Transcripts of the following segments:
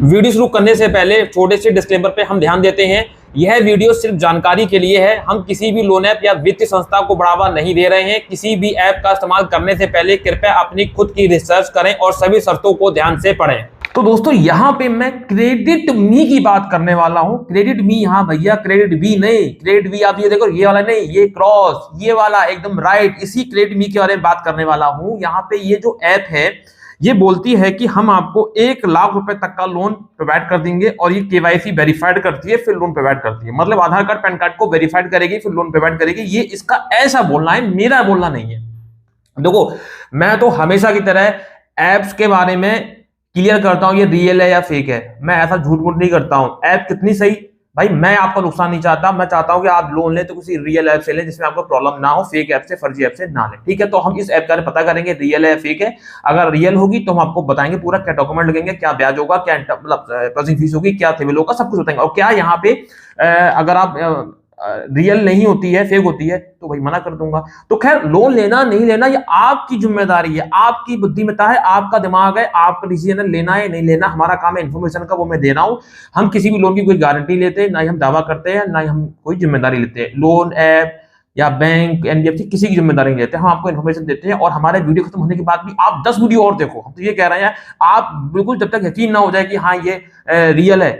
Video शुरू करने से पहले छोटे से डिस्क्लेमर पे हम ध्यान देते हैं। यह वीडियो सिर्फ जानकारी के लिए है। हम किसी भी लोन ऐप या वित्तीय संस्था को बढ़ावा नहीं दे रहे हैं। किसी भी ऐप का इस्तेमाल करने से पहले कृपया अपनी खुद की रिसर्च करें और सभी शर्तों को ध्यान से पढ़ें। तो दोस्तों यहाँ पे मैं क्रेडिट मी की बात करने वाला हूँ। क्रेडिट मी, हाँ भैया, क्रेडिट बी नहीं, क्रेडिट बी आप ये देखो, ये वाला नहीं, ये क्रॉस, ये वाला एकदम राइट, इसी क्रेडिट मी के बारे में बात करने वाला हूँ। यहाँ पे ये जो ऐप है ये बोलती है कि हम आपको 1 लाख रुपए तक का लोन प्रोवाइड कर देंगे और ये केवाईसी वेरीफाइड करती है फिर लोन प्रोवाइड करती है। मतलब आधार कार्ड पैन कार्ड को वेरीफाइड करेगी फिर लोन प्रोवाइड करेगी। ये इसका ऐसा बोलना है, मेरा बोलना नहीं है। देखो मैं तो हमेशा की तरह एप्स के बारे में क्लियर करता हूं ये रियल है या फेक है। मैं ऐसा झूठ मूठ नहीं करता हूं। ऐप कितनी सही भाई, मैं आपका नुकसान नहीं चाहता। मैं चाहता हूं कि आप लोन लें तो किसी रियल ऐप से लें जिसमें आपको प्रॉब्लम ना हो, फेक ऐप से, फर्जी ऐप से ना लें। ठीक है, तो हम इस ऐप का पता करेंगे रियल है या फेक है। अगर रियल होगी तो हम आपको बताएंगे पूरा क्या डॉक्यूमेंट लगेंगे, क्या ब्याज होगा, क्या मतलब प्रोसेसिंग फीस होगी, क्या सिविल होगा, सब कुछ बताएंगे। और क्या यहाँ पे अगर आप रियल नहीं होती है, फेक होती है, तो भाई मना कर दूंगा। तो खैर, लोन लेना नहीं लेना ये आपकी जिम्मेदारी है, आपकी बुद्धिमत्ता है, आपका दिमाग है, आपका डिसीजन है लेना है नहीं लेना। हमारा काम है इन्फॉर्मेशन का, वो मैं दे रहा हूं। हम किसी भी लोन की कोई गारंटी लेते हैं ना ही हम दावा करते हैं, ना ही हम कोई जिम्मेदारी लेते हैं। लोन ऐप या बैंक, एनबीएफसी, किसी की जिम्मेदारी नहीं लेते। हम आपको इन्फॉर्मेशन देते हैं और हमारे वीडियो खत्म होने के बाद भी आप 10 वीडियो और देखो। हम तो ये कह रहे हैं, आप बिल्कुल जब तक यकीन ना हो जाए कि हाँ ये रियल है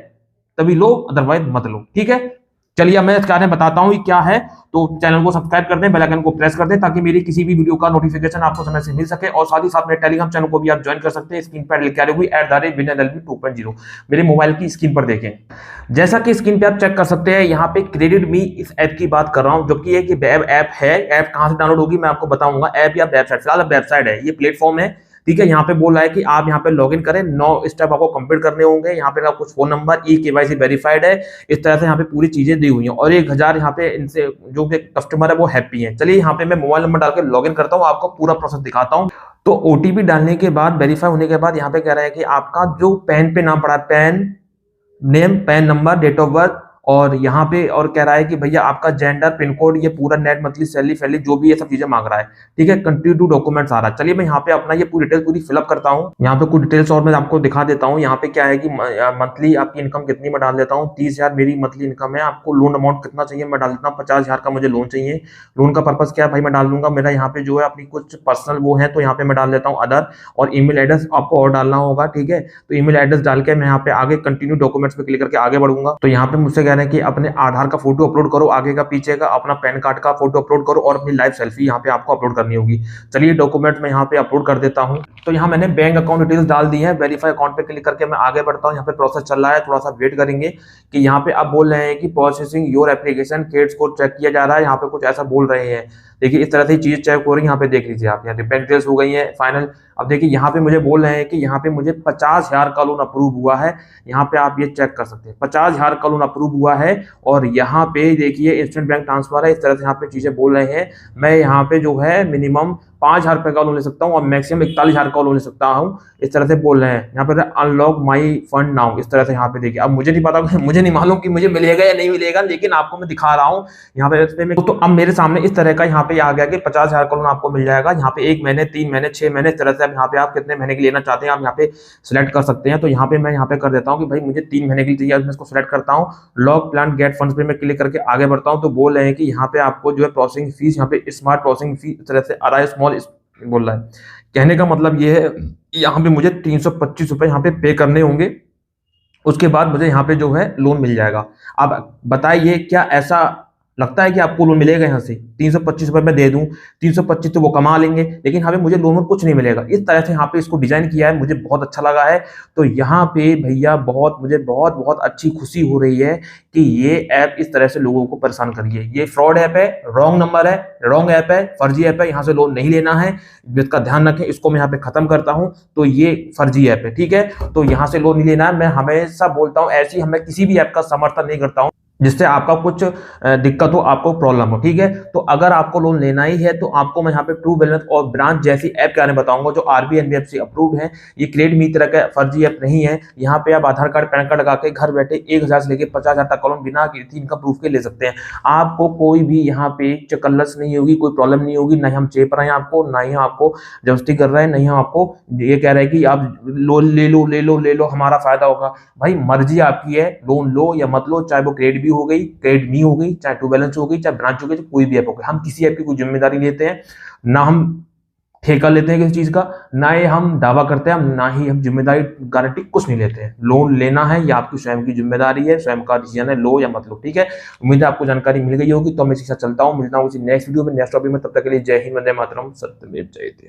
तभी लो, अदरवाइज मत लो। ठीक है, चलिए मैं इसके बारे में बताता हूँ क्या है। तो चैनल को सब्सक्राइब कर दें, बेल आइकन को प्रेस कर दें ताकि मेरी किसी भी वीडियो का नोटिफिकेशन आपको समय से मिल सके। और साथ ही साथ मेरे टेलीग्राम चैनल को भी आप ज्वाइन कर सकते हैं। स्क्रीन पर लिखा हुआ @विनय 2.0 मेरे मोबाइल की स्क्रीन पर देखें। जैसा कि स्क्रीन पे आप चेक कर सकते हैं, यहाँ पे क्रेडिट मी इस ऐप की बात कर रहा हूँ, जो कि एक ऐप है। ऐप कहाँ से डाउनलोड होगी मैं आपको बताऊंगा। ऐप या वेबसाइट, फिलहाल वेबसाइट है, ये प्लेटफॉर्म है। ठीक है, यहाँ पे बोल रहा है कि आप यहाँ पे लॉगिन करें, 9 स्टेप आपको कंप्लीट करने होंगे। यहाँ पे आपको फोन नंबर, केवाईसी वेरीफाइड है, इस तरह से यहाँ पे पूरी चीजें दी हुई हैं। और 1000 यहाँ पे इनसे जो भी कस्टमर है वो हैप्पी है। चलिए यहाँ पे मैं मोबाइल नंबर डाल के लॉगिन करता हूँ, आपको पूरा प्रोसेस दिखाता हूँ। तो ओटीपी डालने के बाद, वेरीफाई होने के बाद यहाँ पे कह रहा है कि आपका जो पैन पे नाम पड़ा है, PAN name, PAN number, date of birth, और यहाँ पे और कह रहा है कि भैया आपका जेंडर, पिन कोड, ये पूरा नेट, मंथली सैलरी, फैली, जो भी ये सब चीजें मांग रहा है। ठीक है, कंटिन्यू टू डॉक्यूमेंट्स आ रहा है। चलिए मैं यहाँ पे अपना ये पूरी डिटेल्स पूरी फिलअप करता हूँ। यहाँ पे कुछ डिटेल्स और मैं आपको दिखा देता हूँ। यहाँ पे क्या है कि मंथली आपकी इनकम कितनी मैं डाल देता हूँ। 30,000 मेरी मंथली इनकम है। आपको लोन अमाउंट कितना चाहिए मैं डाल देता हूँ। 50,000 का मुझे लोन चाहिए। लोन का पर्पज क्या है भाई मैं डाल दूंगा। मेरा यहाँ पे जो है अपनी कुछ पर्सनल वो है, तो यहाँ पे मैं डाल देता हूँ अदर, और ईमेल एड्रेस आपको और डालना होगा। ठीक है, तो ईमेल एड्रेस डाल के मैं यहाँ पे आगे कंटिन्यू डॉक्यूमेंट्स पे क्लिक करके आगे बढ़ूंगा। तो यहाँ पे मुझसे कह रहे हैं कि अपने आधार का फोटो अपलोड करो, आगे का पीछे का, अपना पैन कार्ड का फोटो अपलोड करो और अपनी लाइव सेल्फी यहाँ पे आपको अपलोड करनी होगी। चलिए डॉक्यूमेंट में यहाँ पे अपलोड कर देता हूँ। तो यहाँ मैंने बैंक अकाउंट डिटेल्स डाल दी है। वेरीफाई अकाउंट पे क्लिक करके मैं आगे बढ़ता हूँ। यहाँ पे प्रोसेस चल रहा है, थोड़ा सा वेट करेंगे कि यहाँ पे अब बोल रहे हैं कि processing your application, credit score check किया जा रहा है। यहाँ पे कुछ ऐसा बोल रहे हैं। देखिए इस तरह से चीज चेक हो रही है। यहाँ पे देख लीजिए आप, यहाँ पे बैंक डिटेल्स हो गई है फाइनल। अब देखिए यहाँ पे मुझे बोल रहे हैं कि यहाँ पे मुझे 50,000 का लोन अप्रूव हुआ है। यहाँ पे आप ये चेक कर सकते हैं, 50,000 का लोन अप्रूव हुआ है। और यहाँ पे देखिए इंस्टेंट बैंक ट्रांसफर है। इस तरह से यहाँ पे चीजें बोल रहे हैं। मैं यहाँ पे जो है मिनिमम 5,000 रुपए का लोन ले सकता हूँ और मैक्सिमम 41,000 का लोन ले सकता हूँ। इस तरह से बोल रहे हैं। यहाँ पे अनलॉक माई फंड नाउ, इस तरह से यहाँ पे देखिए। अब मुझे नहीं पता, मुझे नहीं मालूम कि मुझे मिलेगा या नहीं मिलेगा, लेकिन आपको मैं दिखा रहा हूँ यहाँ पे। तो अब मेरे सामने इस तरह का यहाँ पे आ गया कि 50,000 का लोन आपको मिल जाएगा। यहाँ पे 1 महीने, 3 महीने, 6 महीने, इस तरह से यहाँ पे आप कितने महीने की लेना चाहते हैं आप यहाँ पे सिलेक्ट कर सकते हैं। तो यहाँ पे मैं यहाँ पे कर देता हूँ कि भाई मुझे 3 महीने की चाहिए, मैं इसको सिलेक्ट करता हूँ। लॉक प्लान गेट फंड्स पे मैं क्लिक करके आगे बढ़ता हूँ। तो बोल रहे हैं कि यहाँ पे आपको जो है प्रोसेसिंग फीस, यहाँ पे स्मार्ट प्रोसेसिंग फीस इस तरह से आ रहा है, स्मॉल बोल रहा है। कहने का मतलब ये है यहाँ पे मुझे 325 रुपए यहाँ पे पे करने होंगे। उसके बाद मुझे यहाँ पे जो है लोन मिल जाएगा। अब बताइए क्या ऐसा लगता है कि आपको लोन मिलेगा? यहाँ से 325 रुपए मैं दे दूं, 325 तो वो कमा लेंगे, लेकिन यहाँ पे मुझे लोन में कुछ नहीं मिलेगा। इस तरह से यहाँ पे इसको डिजाइन किया है, मुझे बहुत अच्छा लगा है। तो यहाँ पे भैया मुझे बहुत अच्छी खुशी हो रही है कि ये ऐप इस तरह से लोगों को परेशान कर रही है। ये फ्रॉड ऐप है, रॉन्ग नंबर है, रॉन्ग ऐप है, फर्जी ऐप है। यहाँ से लोन नहीं लेना है, इसका ध्यान रखें। इसको मैं यहाँ पे खत्म करता हूँ। तो ये फर्जी ऐप है, ठीक है, तो यहाँ से लोन नहीं लेना है। मैं हमेशा बोलता हूँ ऐसी, मैं किसी भी ऐप का समर्थन नहीं करता हूँ। जिससे आपका कुछ दिक्कत हो, आपको प्रॉब्लम हो, ठीक है। तो अगर आपको लोन लेना ही है तो आपको मैं यहाँ पे ट्रू बैलेंस और ब्रांच जैसी ऐप के बारे में बताऊंगा जो आरबीआई एनबीएफसी अप्रूव्ड है। ये क्रेडिट मी तरह का फर्जी ऐप नहीं है। यहाँ पे आप आधार कार्ड पैन कार्ड लगा के घर बैठे 1,000 से लेकर 50,000 तक का लोन बिना किसी इनकम प्रूफ के ले सकते हैं। आपको कोई भी यहाँ पे चकल्लस नहीं होगी, कोई प्रॉब्लम नहीं होगी, ना ही हम चेप रहे हैं आपको, ना ही आपको जबरदस्ती कर रहे हैं, नहीं हम आपको ये कह रहे हैं कि आप लोन ले लो ले लो ले लो, हमारा फायदा होगा। भाई मर्जी आपकी है, लोन लो या मत लो, चाहे वो क्रेडिट भी हो गई, क्रेडिट मी हो गई, चाहे टू बैलेंस हो गई, चाहे ब्रांच हो गई, कोई भी ऐप हो गई। हम किसी ऐप की कोई जिम्मेदारी लेते हैं ना, हम ठेका लेते हैं किसी चीज का, ना ही हम दावा करते हैं, ना ही हम जिम्मेदारी गारंटी कुछ नहीं लेते हैं। लोन लेना है या आपकी स्वयं की जिम्मेदारी है, स्वयं का डिसीजन है, लो या मत लो, ठीक है। उम्मीद है आपको जानकारी मिल गई होगी। तो मैं इसी के साथ चलता हूँ, मिलता हूँ किसी नेक्स्ट वीडियो में नेक्स्ट टॉपिक में। तब तक के लिए जय हिंद, वंदे मातरम, सत्यमेव जयते।